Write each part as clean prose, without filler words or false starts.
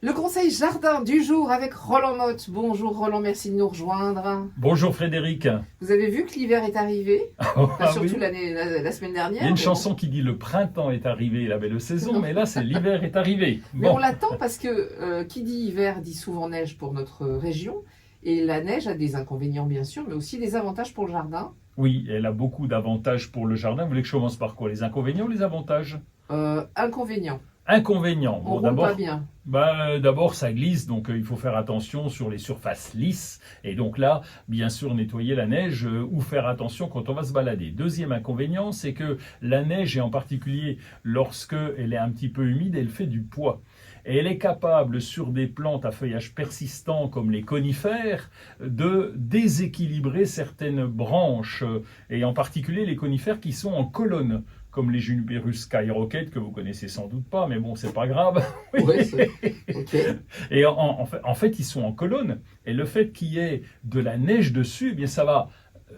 Le conseil jardin du jour avec Roland Motte. Bonjour Roland, merci de nous rejoindre. Bonjour Frédéric. Vous avez vu que l'hiver est arrivé, surtout Oui. la semaine dernière. Il y a une mais chanson qui dit le printemps est arrivé, la belle saison, mais là c'est l'hiver est arrivé. Mais on l'attend parce que qui dit hiver dit souvent neige pour notre région. Et la neige a des inconvénients bien sûr, mais aussi des avantages pour le jardin. Oui, elle a beaucoup d'avantages pour le jardin. Vous voulez que je commence par quoi? Les inconvénients ou les avantages? Inconvénients. Inconvénients. On roule pas bien. D'abord, ça glisse, donc il faut faire attention sur les surfaces lisses. Et donc là, bien sûr, nettoyer la neige ou faire attention quand on va se balader. Deuxième inconvénient, c'est que la neige, et en particulier lorsque elle est un petit peu humide, elle fait du poids. Et elle est capable, sur des plantes à feuillage persistant comme les conifères, de déséquilibrer certaines branches, et en particulier les conifères qui sont en colonne, comme les Juniperus skyrocket, que vous connaissez sans doute pas, mais bon, c'est pas grave. Ouais, ok. Et en fait, ils sont en colonne. Et le fait qu'il y ait de la neige dessus, eh bien, ça va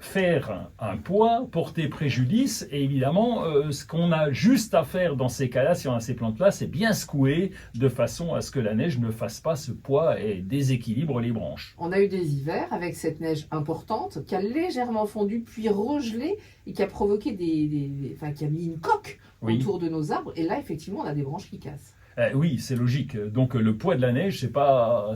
faire un poids, porter préjudice. Et évidemment, ce qu'on a juste à faire dans ces cas-là, si on a ces plantes-là, c'est bien secouer de façon à ce que la neige ne fasse pas ce poids et déséquilibre les branches. On a eu des hivers avec cette neige importante qui a légèrement fondu puis regelé et qui a provoqué enfin, qui a mis une coque autour de nos arbres. Et là, effectivement, on a des branches qui cassent. Oui, c'est logique. Donc le poids de la neige, c'est pas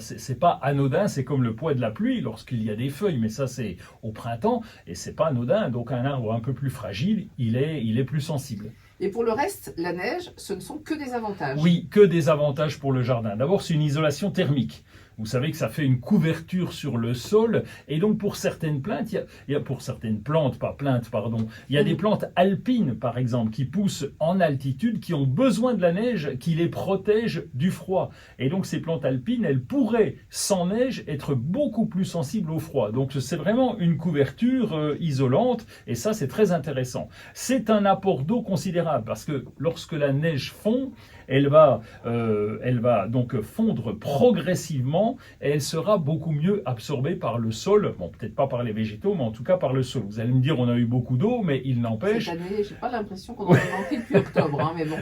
anodin. C'est comme le poids de la pluie lorsqu'il y a des feuilles, mais ça c'est au printemps et c'est pas anodin. Donc un arbre un peu plus fragile, il est plus sensible. Et pour le reste, la neige, ce ne sont que des avantages. Oui, que des avantages pour le jardin. D'abord, c'est une isolation thermique. Vous savez que ça fait une couverture sur le sol. Et donc, pour certaines plantes, pour certaines plantes, pas plaintes, pardon, il y a des plantes alpines, par exemple, qui poussent en altitude, qui ont besoin de la neige, qui les protège du froid. Et donc, ces plantes alpines, elles pourraient, sans neige, être beaucoup plus sensibles au froid. Donc, c'est vraiment une couverture isolante. Et ça, c'est très intéressant. C'est un apport d'eau considérable parce que lorsque la neige fond, elle va donc fondre progressivement et elle sera beaucoup mieux absorbée par le sol. Bon, peut-être pas par les végétaux, mais en tout cas par le sol. Vous allez me dire, on a eu beaucoup d'eau, mais il n'empêche... Cette année, j'ai pas l'impression qu'on en a manqué depuis octobre, hein, mais bon.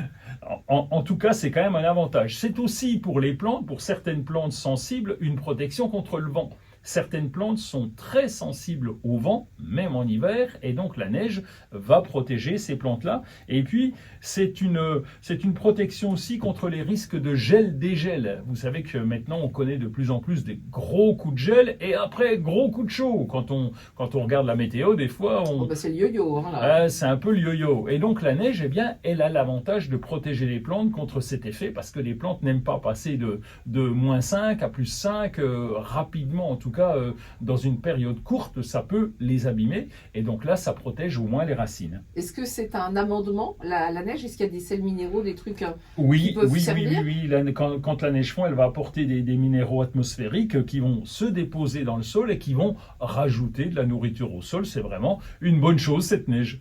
En tout cas, c'est quand même un avantage. C'est aussi pour les plantes, pour certaines plantes sensibles, une protection contre le vent. Certaines plantes sont très sensibles au vent, même en hiver, et donc la neige va protéger ces plantes-là. Et puis, c'est une protection aussi contre les risques de gel-dégel. Vous savez que maintenant, on connaît de plus en plus des gros coups de gel, et après, gros coups de chaud. Quand on regarde la météo, des fois, c'est le yo-yo. Hein, là. C'est un peu le yo-yo. Et donc, la neige, eh bien, elle a l'avantage de protéger les plantes contre cet effet, parce que les plantes n'aiment pas passer de -5 à +5 rapidement, en tout cas, dans une période courte, ça peut les abîmer. Et donc là, ça protège au moins les racines. Est-ce que c'est un amendement, la neige? Est-ce qu'il y a des sels minéraux, des trucs qui Oui, peuvent servir? oui. Quand la neige fond, elle va apporter des minéraux atmosphériques qui vont se déposer dans le sol et qui vont rajouter de la nourriture au sol. C'est vraiment une bonne chose, cette neige.